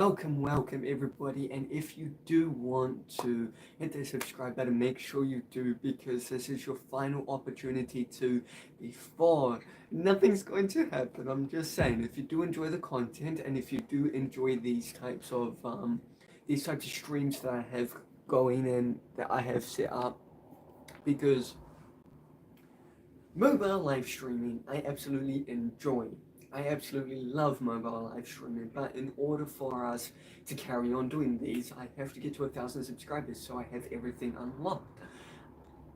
Welcome everybody, and if you do want to hit the subscribe button, make sure you do, because this is your final opportunity to, before nothing's going to happen. I'm just saying, if you do enjoy the content, and if you do enjoy these types of streams that I have going and that I have set up, because mobile live streaming, I absolutely enjoy. I absolutely love mobile live streaming, but in order for us to carry on doing these, I have to get to 1,000 subscribers, so I have everything unlocked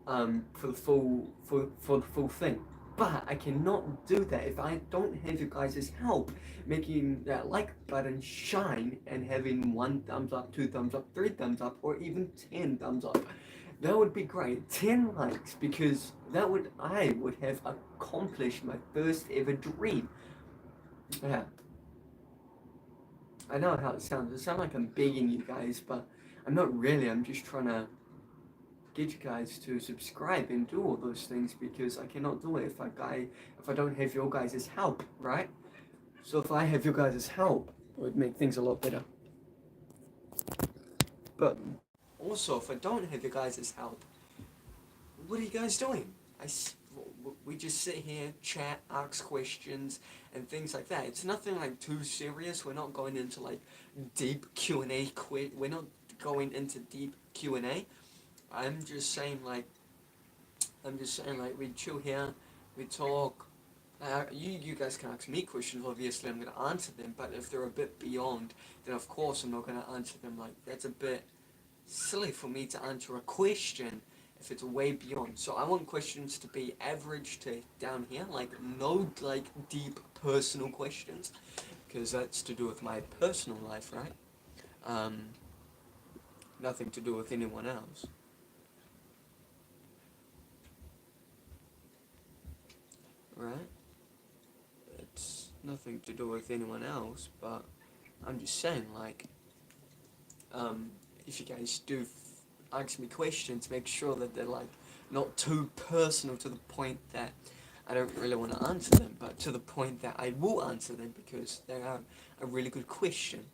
for the full thing. But I cannot do that if I don't have you guys' help making that like button shine and having 1 thumbs up, 2 thumbs up, 3 thumbs up, or even 10 thumbs up. That would be great. 10 likes, because I would have accomplished my first ever dream. Yeah, I know how it sounds. It sounds like I'm begging you guys, but I'm not really. I'm just trying to get you guys to subscribe and do all those things, because I cannot do it if I don't have your guys' help, right? So if I have your guys' help, it would make things a lot better. But also, if I don't have your guys' help, what are you guys doing? We just sit here, chat, ask questions, and things like that. It's nothing like too serious. We're not going into like deep Q&A. We're not going into deep Q&A. I'm just saying like we chill here, we talk. You guys can ask me questions. Obviously, I'm gonna answer them. But if they're a bit beyond, then of course I'm not gonna answer them. Like, that's a bit silly for me to answer a question if it's way beyond. So I want questions to be average to down here, like no like deep personal questions, because that's to do with my personal life, right? Um, Nothing to do with anyone else, right? It's nothing to do with anyone else, but I'm just saying, like, um, if you guys do ask me questions, make sure that they're like not too personal to the point that I don't really want to answer them, but to the point that I will answer them because they are a really good question.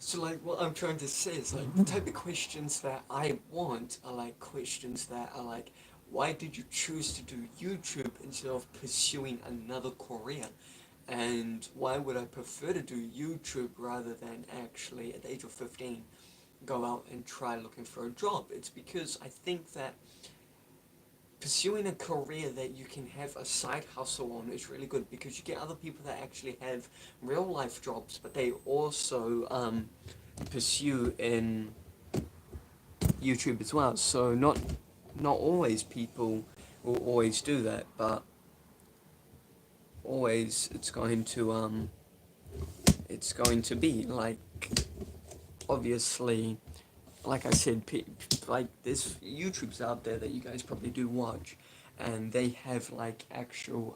So like what I'm trying to say is like the type of questions that I want are like questions that are like, why did you choose to do YouTube instead of pursuing another career? And why would I prefer to do YouTube rather than actually at the age of 15 go out and try looking for a job? It's because I think that pursuing a career that you can have a side hustle on is really good, because you get other people that actually have real life jobs, but they also pursue in YouTube as well. So not always people will always do that, but always it's going to be like, obviously, like I said, like there's YouTubes out there that you guys probably do watch, and they have like actual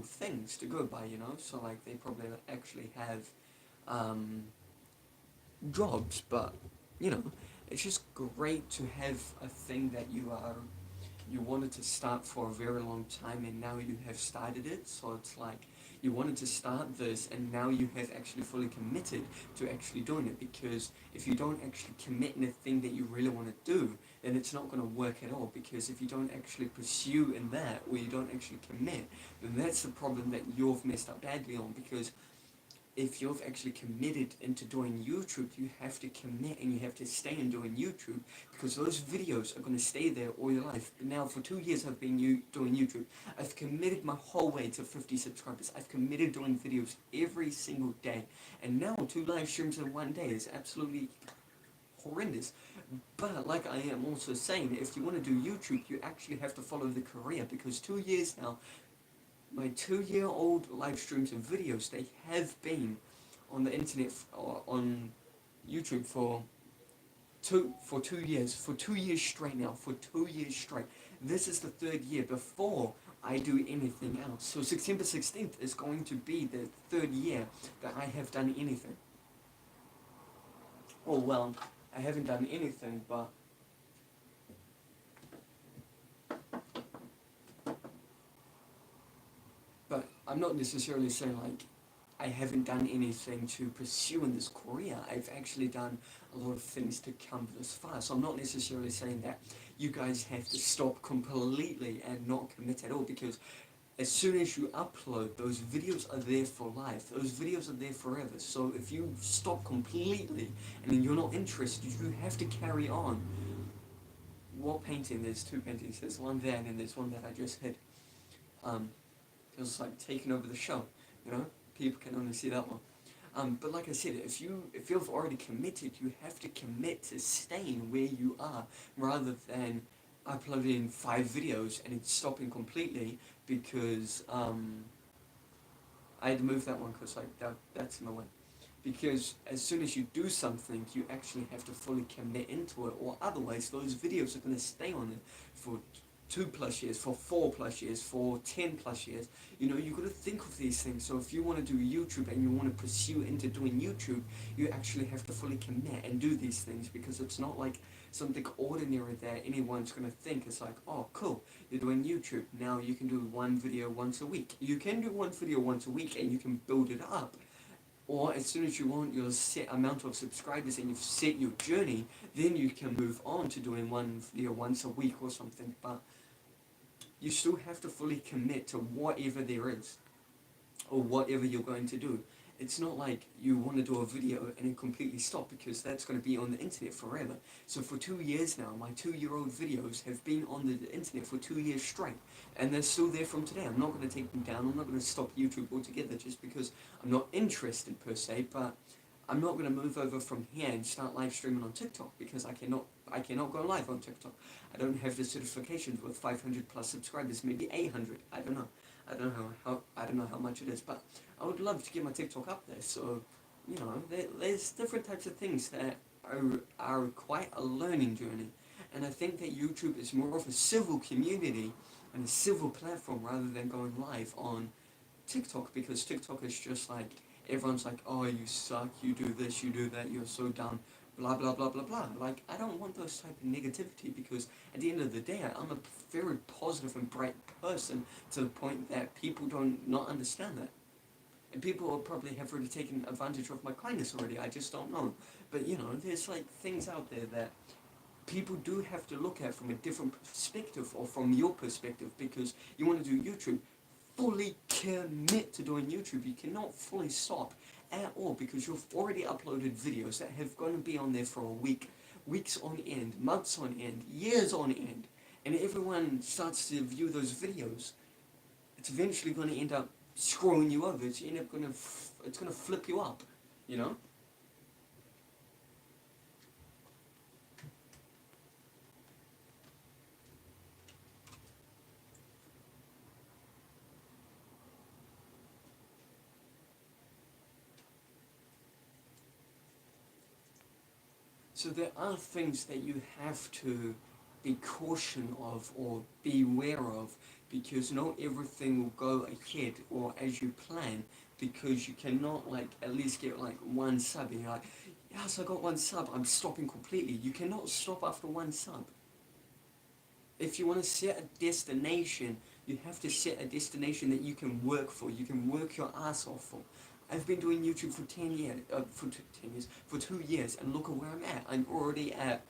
things to go by, so like they probably actually have um, jobs, but you know it's just great to have a thing that you wanted to start for a very long time, and now you have started it. So it's like you wanted to start this, and now you have actually fully committed to actually doing it, because if you don't actually commit in a thing that you really want to do, then it's not going to work at all. Because if you don't actually pursue in that, or you don't actually commit, then that's the problem that you've messed up badly on. Because if you've actually committed into doing YouTube, you have to commit and you have to stay in doing YouTube, because those videos are going to stay there all your life. But now for 2 years I've been doing YouTube. I've committed my whole way to 50 subscribers. I've committed doing videos every single day. And now 2 live streams in one day is absolutely horrendous. But like I am also saying, if you want to do YouTube, you actually have to follow the career, because 2 years now, my 2-year-old live streams and videos, they have been on the internet or on YouTube for 2 years, for 2 years straight now, for 2 years straight. This is the third year before I do anything else. So September 16th is going to be the third year that I have done anything. Oh well, I haven't done anything, but I'm not necessarily saying like I haven't done anything to pursue in this career. I've actually done a lot of things to come this far. So I'm not necessarily saying that you guys have to stop completely and not commit at all, because as soon as you upload, those videos are there for life. Those videos are there forever. So if you stop completely and then you're not interested, you have to carry on. What painting? There's two paintings. There's one there and then there's one that I just hid. It was like taking over the show, you know? People can only see that one. But like I said, if you've already committed, you have to commit to staying where you are, rather than uploading 5 videos and then stopping completely because I had to move that one because like that's in my way. Because as soon as you do something, you actually have to fully commit into it, or otherwise those videos are going to stay on it for 2+ years, for 4+ years, for 10+ years. You know, you've got to think of these things. So if you want to do YouTube and you want to pursue into doing YouTube, you actually have to fully commit and do these things, because it's not like something ordinary that anyone's going to think. It's like, oh cool, you're doing YouTube, now you can do one video once a week. You can do one video once a week and you can build it up. Or as soon as you want your set amount of subscribers and you've set your journey, then you can move on to doing one video once a week or something. But you still have to fully commit to whatever there is, or whatever you're going to do. It's not like you want to do a video and then completely stop, because that's going to be on the internet forever. So for 2 years now, my 2-year-old videos have been on the internet for 2 years straight, and they're still there from today. I'm not going to take them down. I'm not going to stop YouTube altogether just because I'm not interested per se, but I'm not going to move over from here and start live streaming on TikTok, because I cannot go live on TikTok. I don't have the certifications with 500 plus subscribers, maybe 800. I don't know. I don't know how much it is, but I would love to get my TikTok up there. So, you know, there's different types of things that are quite a learning journey, and I think that YouTube is more of a civil community and a civil platform rather than going live on TikTok, because TikTok is just like everyone's like, oh, you suck, you do this, you do that, you're so dumb, blah blah blah blah blah. Like, I don't want those type of negativity, because at the end of the day, I'm a very positive and bright person, to the point that people don't not understand that. And people will probably have already taken advantage of my kindness already, I just don't know. But you know, there's like things out there that people do have to look at from a different perspective, or from your perspective, because you want to do YouTube. Fully commit to doing YouTube. You cannot fully stop at all, because you've already uploaded videos that have going to be on there for a week, weeks on end, months on end, years on end, and everyone starts to view those videos. It's eventually going to end up screwing you over. It's it's going to flip you up, you know. So there are things that you have to be caution of or beware of, because not everything will go ahead or as you plan, because you cannot like at least get like one sub and you're like, yes, I got one sub, I'm stopping completely. You cannot stop after one sub. If you want to set a destination, you have to set a destination that you can work for, you can work your ass off for. I've been doing YouTube for 10 years, for 2 years, and look at where I'm at. I'm already at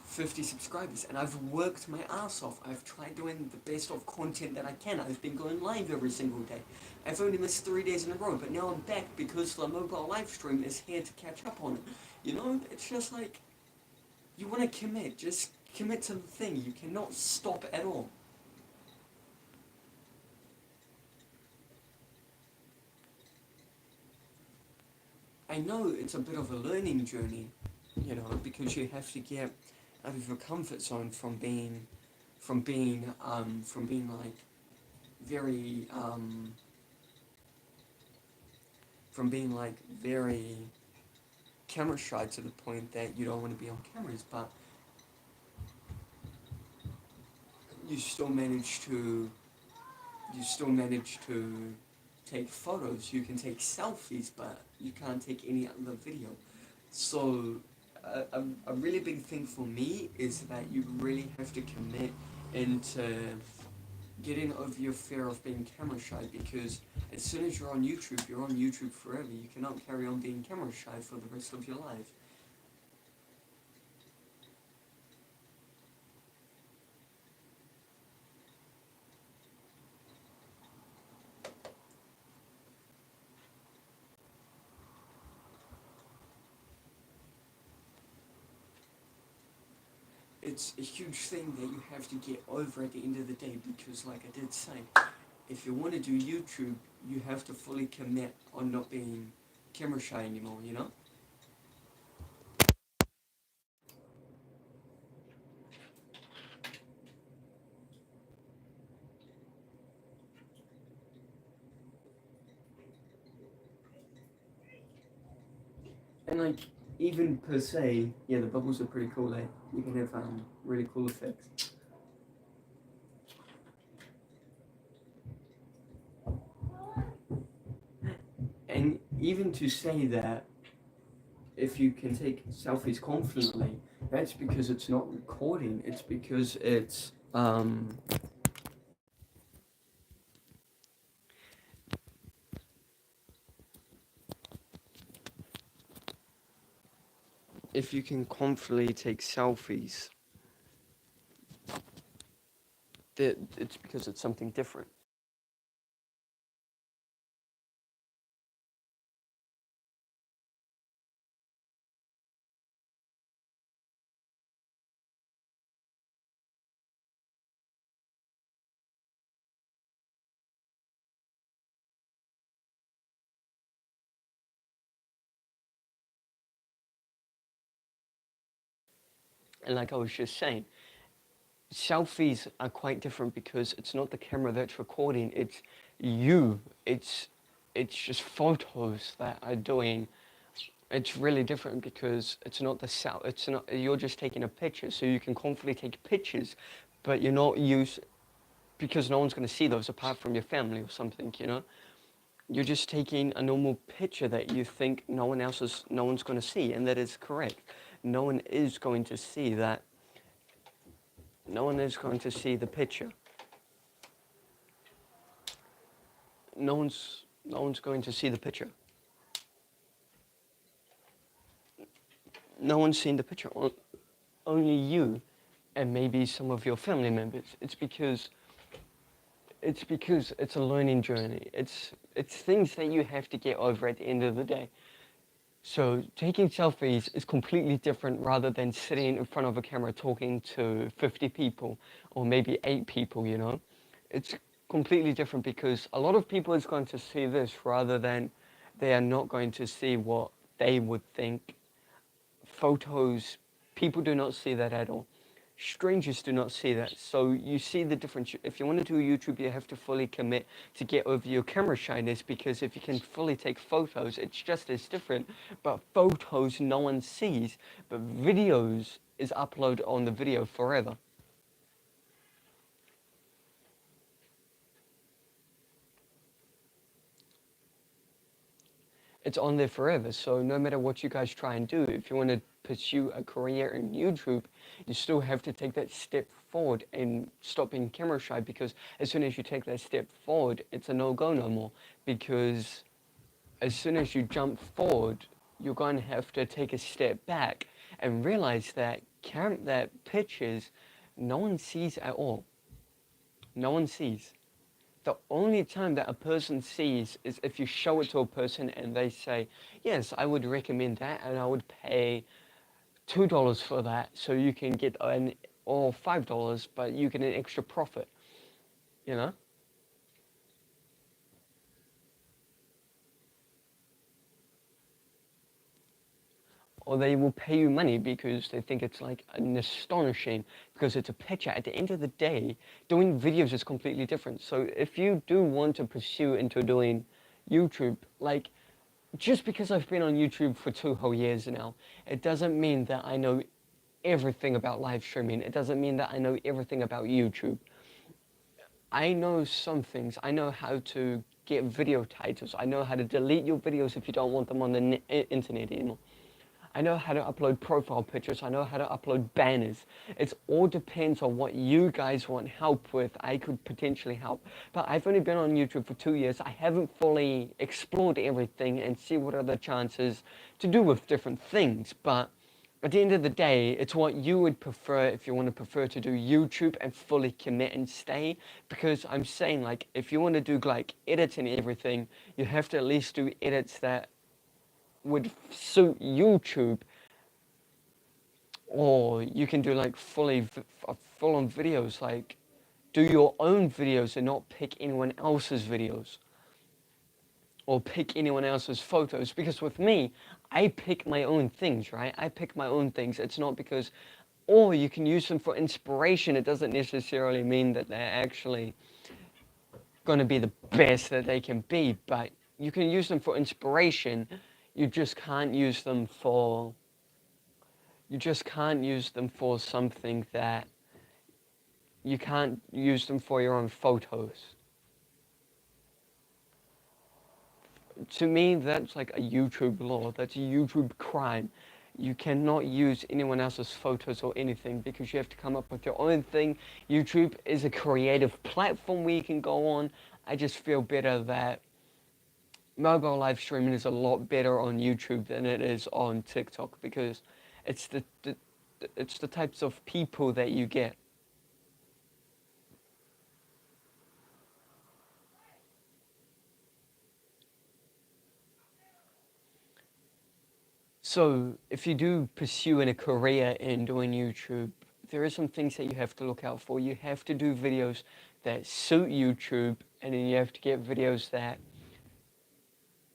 50 subscribers, and I've worked my ass off. I've tried doing the best of content that I can. I've been going live every single day. I've only missed 3 days in a row, but now I'm back because the mobile live stream is here to catch up on it. You know, it's just like, you want to commit, just commit to the thing. You cannot stop at all. I know it's a bit of a learning journey, you know, because you have to get out of your comfort zone from being like very from being like very camera shy to the point that you don't want to be on cameras, but you still manage to you still manage to take photos. You can take selfies, but you can't take any other video. So a really big thing for me is that you really have to commit into getting over your fear of being camera shy, because as soon as you're on YouTube forever. You cannot carry on being camera shy for the rest of your life. It's a huge thing that you have to get over at the end of the day, because like I did say, if you want to do YouTube, you have to fully commit on not being camera shy anymore, you know? And like, even per se, yeah, the bubbles are pretty cool, eh? You can have really cool effects. And even to say that if you can take selfies confidently, that's because it's not recording. It's because if you can confidently take selfies, that it's because it's something different. And like I was just saying, selfies are quite different because it's not the camera that's recording, it's you. It's just photos that are doing. It's really different because it's not the self. It's not. You're just taking a picture, so you can confidently take pictures, but you're not use because no one's going to see those apart from your family or something. You know, you're just taking a normal picture that you think no one's going to see, and that is correct. No one is going to see that. No one is going to see the picture. No one's going to see the picture. No one's seen the picture. Only you and maybe some of your family members. It's because it's a learning journey. It's things that you have to get over at the end of the day. So taking selfies is completely different rather than sitting in front of a camera talking to 50 people or maybe 8 people, you know? It's completely different because a lot of people is going to see this rather than they are not going to see what they would think. Photos, people do not see that at all. Strangers do not see that. So you see the difference. If you want to do YouTube, you have to fully commit to get over your camera shyness, because if you can fully take photos, it's just as different. But photos no one sees, but videos is uploaded on the video forever. It's on there forever. So no matter what you guys try and do, if you want to pursue a career in YouTube, you still have to take that step forward and stop being camera shy, because as soon as you take that step forward, it's a no-go no more. Because as soon as you jump forward, you're going to have to take a step back and realize that that pictures no one sees at all. No one sees. The only time that a person sees is if you show it to a person and they say, yes, I would recommend that and I would pay $2 for that so you can get an, or $5, but you get an extra profit, you know? or they will pay you money because they think it's like an astonishing, because it's a picture. At the end of the day, doing videos is completely different. So if you do want to pursue into doing YouTube, like, just because I've been on YouTube for 2 whole years now, it doesn't mean that I know everything about live streaming. It doesn't mean that I know everything about YouTube. I know some things. I know how to get video titles. I know how to delete your videos if you don't want them on the internet anymore. I know how to upload profile pictures. I know how to upload banners. It all depends on what you guys want help with. I could potentially help. But I've only been on YouTube for 2 years. I haven't fully explored everything and see what are the chances to do with different things. But at the end of the day, it's what you would prefer if you want to prefer to do YouTube and fully commit and stay. Because I'm saying, like, if you want to do like editing and everything, you have to at least do edits that would suit YouTube, or you can do like full-on videos, like do your own videos and not pick anyone else's videos or pick anyone else's photos. Because with me, I pick my own things, right? I pick my own things. It's not because, or you can use them for inspiration. It doesn't necessarily mean that they're actually going to be the best that they can be, but you can use them for inspiration. You just can't use them for something that you can't use them for your own photos. To me, that's like a YouTube law. That's a YouTube crime. You cannot use anyone else's photos or anything because you have to come up with your own thing. YouTube is a creative platform where you can go on. I just feel better that mobile live streaming is a lot better on YouTube than it is on TikTok, because it's it's the types of people that you get. So, if you do pursue in a career in doing YouTube, there are some things that you have to look out for. You have to do videos that suit YouTube, and then you have to get videos that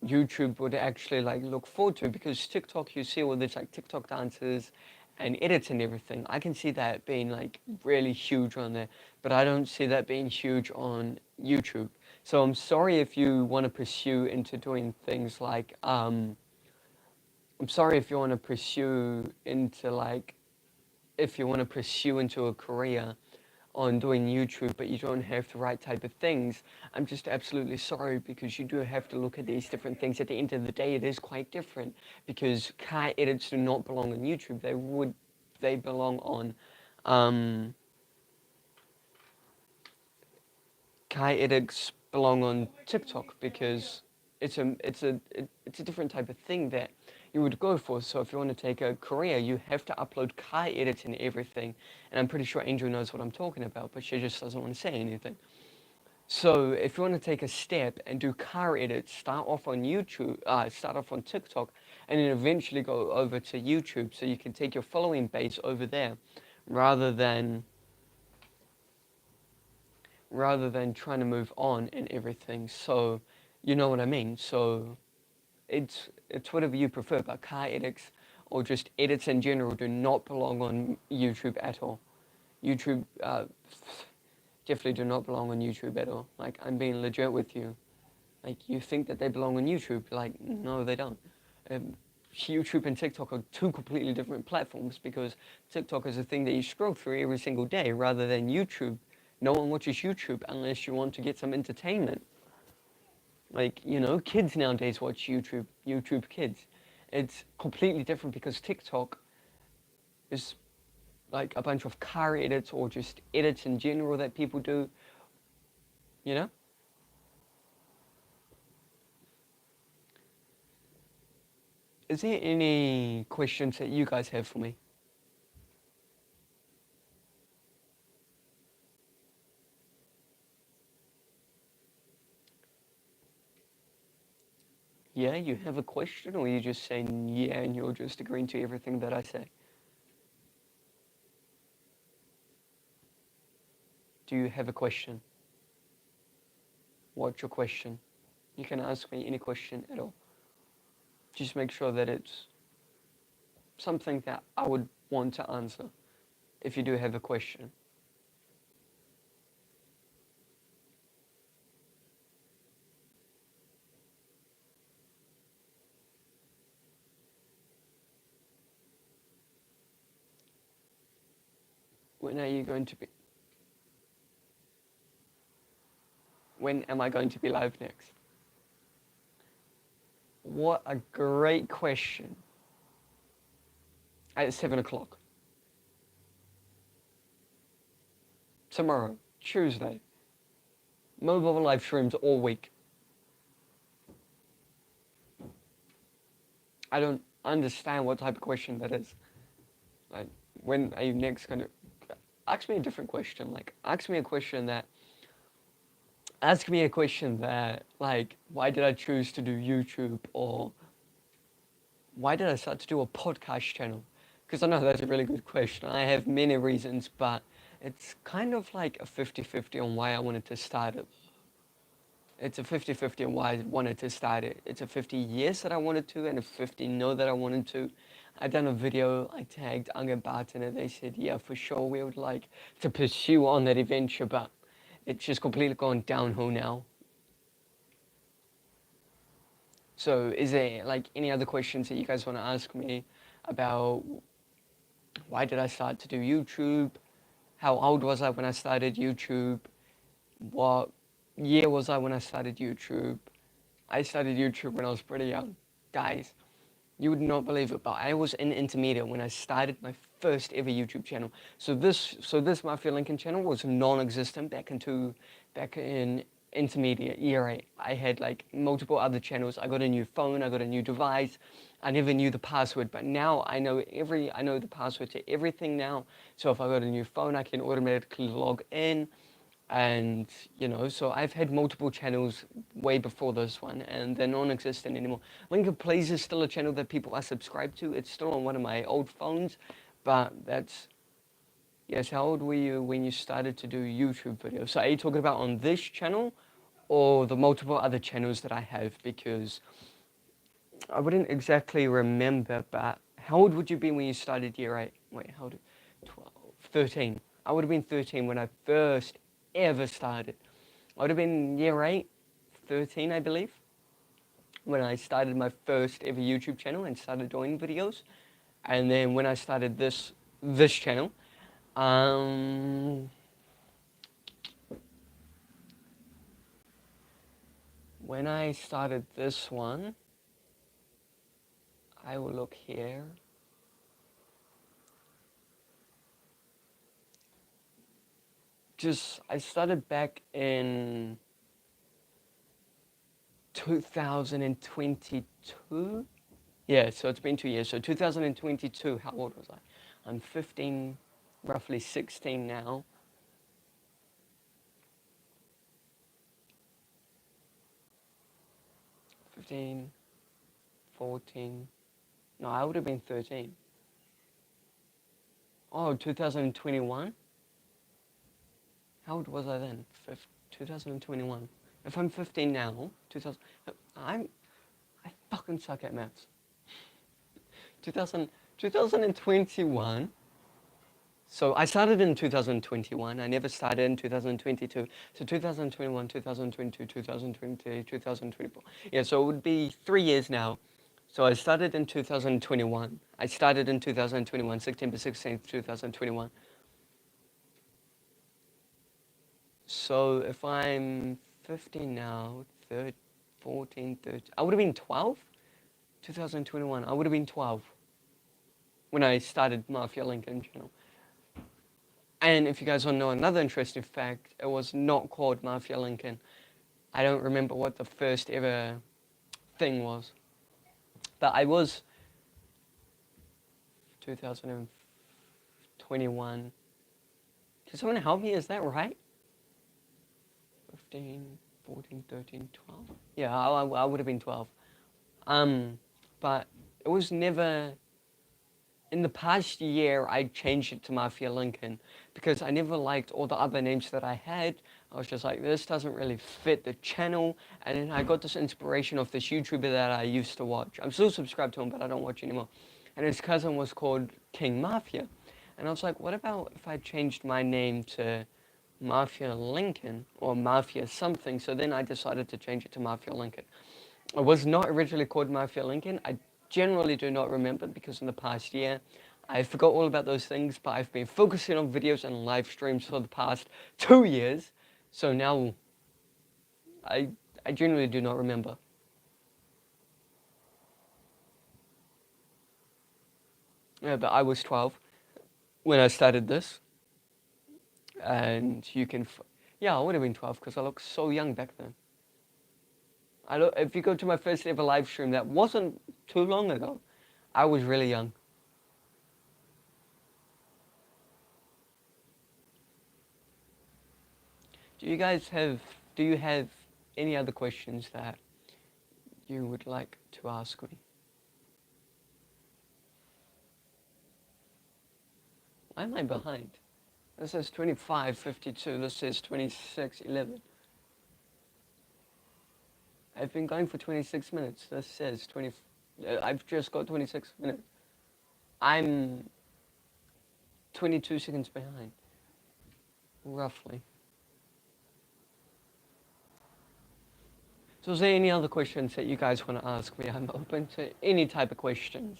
YouTube would actually like look forward to, because TikTok, you see all this like TikTok dances and edits and everything. I can see that being like really huge on there, but I don't see that being huge on YouTube. So I'm sorry if you want to pursue into doing things like I'm sorry if you want to pursue into like, if you want to pursue into a career on doing YouTube, but you don't have the right type of things. I'm just absolutely sorry, because you do have to look at these different things. At the end of the day, it is quite different, because car edits do not belong on YouTube. They belong on, car edits belong on TikTok, because it's a different type of thing that you would go for. So if you want to take a career, you have to upload car edits and everything. And I'm pretty sure Angel knows what I'm talking about, but she just doesn't want to say anything. So if you want to take a step and do car edits, start off on YouTube, start off on TikTok, and then eventually go over to YouTube, so you can take your following base over there, rather than trying to move on and everything. So you know what I mean. So it's whatever you prefer, but car edits or just edits in general do not belong on YouTube at all. YouTube definitely do not belong on YouTube at all. Like, I'm being legit with you. Like, you think that they belong on YouTube? Like, no, they don't. YouTube and TikTok are two completely different platforms, because TikTok is a thing that you scroll through every single day, rather than YouTube. No one watches YouTube unless you want to get some entertainment. Like, you know, kids nowadays watch YouTube Kids. It's completely different, because TikTok is like a bunch of car edits or just edits in general that people do, you know? Is there any questions that you guys have for me? Yeah, you have a question, or you just saying yeah and you're just agreeing to everything that I say? Do you have a question? What's your question? You can ask me any question at all. Just make sure that it's something that I would want to answer if you do have a question. When are you going to be? When am I going to be live next? What a great question. At 7 o'clock. Tomorrow, Tuesday. Mobile live streams all week. I don't understand what type of question that is. Like, when are you next going to... Ask me a different question. Like, ask me a question that, like, why did I choose to do YouTube? Or why did I start to do a podcast channel? Because I know that's a really good question. I have many reasons, but it's kind of like a 50-50 on why I wanted to start it. It's a 50-50 on why I wanted to start it. It's a 50 yes that I wanted to and a 50 no that I wanted to. I done a video, I tagged Anga Barton and they said, yeah, for sure, we would like to pursue on that adventure, but it's just completely gone downhill now. So is there like any other questions that you guys want to ask me about why did I start to do YouTube? How old was I when I started YouTube? What year was I when I started YouTube? I started YouTube when I was pretty young. Guys, you would not believe it, but I was in intermediate when I started my first ever YouTube channel. So this Mafia Linkin channel was non-existent back in intermediate year 8. I had like multiple other channels. I got a new phone, I got a new device. I never knew the password, but now I know the password to everything now. So if I got a new phone, I can automatically log in. And so I've had multiple channels way before this one, and they're non-existent anymore. Linkin Plays is still a channel that people are subscribed to. It's still on one of my old phones, but that's... Yes, how old were you when you started to do YouTube videos? So are you talking about on this channel or the multiple other channels that I have? Because I wouldn't exactly remember, but how old would you be when you started year 8? Wait, how old? 12, 13. I would have been 13 when I first ever started. I would have been year 8, 13, I believe, when I started my first ever YouTube channel and started doing videos. And then when I started this channel, when I started this one, I will look here. I started back in 2022. Yeah, so it's been 2 years. So 2022, how old was I? I'm 15, roughly 16 now. 15, 14. No, I would have been 13. Oh, 2021? How old was I then? 2021. If I'm 15 now, 2000, I fucking suck at maths. 2021. So I started in 2021. I never started in 2022. So 2021, 2022, 2023, 2024. Yeah, so it would be 3 years now. So I started in 2021. I started in 2021, September 16th, 2021. So if I'm 15 now, 13, 14, 13, I would have been 12? 2021, I would have been 12 when I started Mafia Linkin channel. And if you guys want to know another interesting fact, it was not called Mafia Linkin. I don't remember what the first ever thing was. But I was 2021. Can someone help me? Is that right? 15, 14, 13, 12. Yeah, I would have been 12. But it was never... In the past year, I changed it to Mafia Linkin because I never liked all the other names that I had. I was just like, this doesn't really fit the channel. And then I got this inspiration of this YouTuber that I used to watch. I'm still subscribed to him, but I don't watch anymore. and his cousin was called King Mafia. And I was like, what about if I changed my name to Mafia Linkin or Mafia something? So then I decided to change it to Mafia Linkin. It was not originally called Mafia Linkin. I generally do not remember because in the past year I forgot all about those things, but I've been focusing on videos and live streams for the past 2 years. So now I, I genuinely do not remember. Yeah, but I was 12 when I started this, and you can, yeah, I would have been 12 because I looked so young back then. If you go to my first ever live stream, that wasn't too long ago. I was really young. Do you guys have, do you have any other questions that you would like to ask me? Why am I behind? This says 25:52. This says 26:11. I've been going for 26 minutes. This says 20. I've just got 26 minutes. I'm 22 seconds behind, roughly. So is there any other questions that you guys want to ask me? I'm open to any type of questions.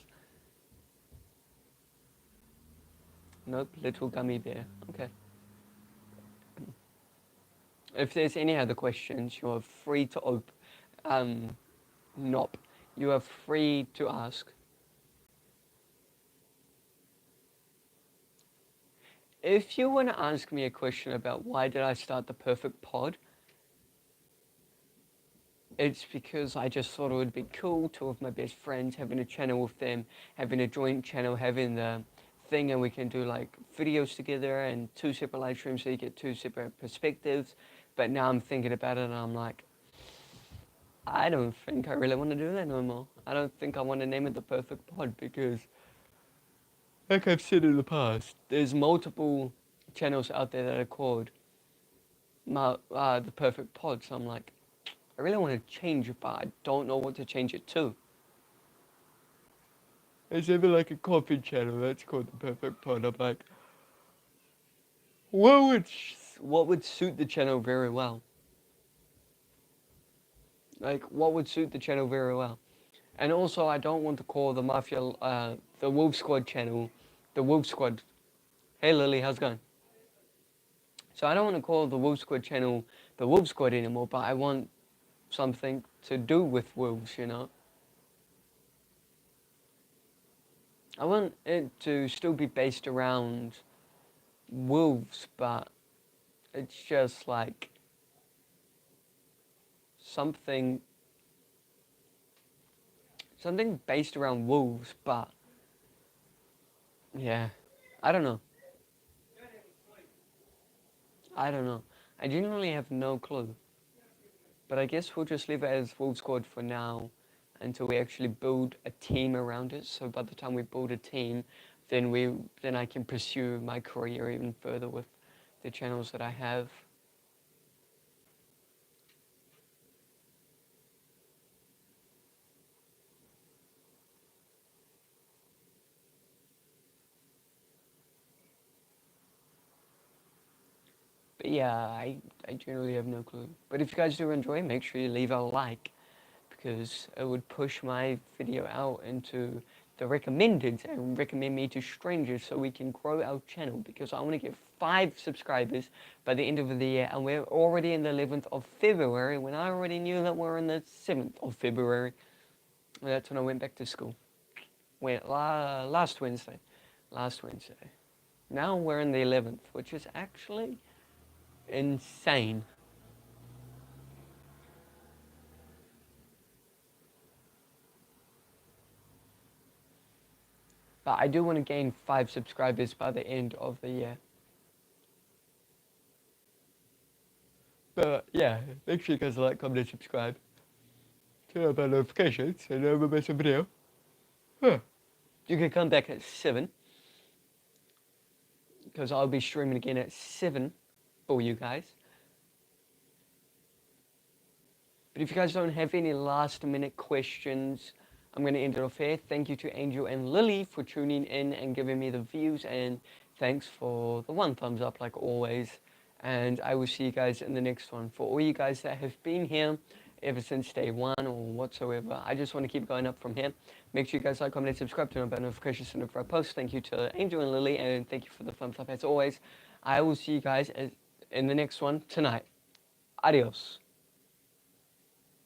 Nope, little gummy bear. Okay. If there's any other questions, you are free to nope. You are free to ask. If you want to ask me a question about why did I start the Perfect Pod, it's because I just thought it would be cool, two of my best friends, having a channel with them, having a joint channel, having the thing, and we can do like videos together and two separate live streams so you get two separate perspectives. But now I'm thinking about it and I'm like, I don't think I really want to do that no more. I don't think I want to name it the Perfect Pod because, like I've said in the past, there's multiple channels out there that are called the Perfect Pod. So I'm like, I really want to change it, but I don't know what to change it to. There's even like a coffee channel that's called the Perfect Pod. I'm like, what would what would suit the channel very well? Like, what would suit the channel very well? And also, I don't want to call the Mafia, the Wolf Squad channel, the Wolf Squad. Hey Lily, how's it going? So I don't want to call the Wolf Squad channel the Wolf Squad anymore, but I want something to do with wolves, you know? I want it to still be based around wolves, but it's just like something based around wolves, but yeah, I don't know. I don't know. I genuinely have no clue. But I guess we'll just leave it as Wolf Squad for now until we actually build a team around it. So by the time we build a team, then I can pursue my career even further with the channels that I have. But yeah, I generally have no clue. But if you guys do enjoy, make sure you leave a like because it would push my video out into the recommended and recommend me to strangers so we can grow our channel because I want to get 5 subscribers by the end of the year and we're already in the 11th of February when I already knew that we're in the 7th of February. That's when I went back to school. Last Wednesday. Last Wednesday. Now we're in the 11th, which is actually insane. But I do want to gain 5 subscribers by the end of the year. But yeah, make sure you guys like, comment, and subscribe. Turn on my notifications and never miss a video. Huh. You can come back at 7 because I'll be streaming again at 7 for you guys. But if you guys don't have any last minute questions, I'm going to end it off here. Thank you to Angel and Lily for tuning in and giving me the views, and thanks for the 1 thumbs up like always. And I will see you guys in the next one. For all you guys that have been here ever since day one or whatsoever, I just want to keep going up from here. Make sure you guys like, comment, and subscribe to my notifications whenever I post. Thank you to Angel and Lily, and thank you for the thumbs up as always. I will see you guys in the next one tonight. Adios.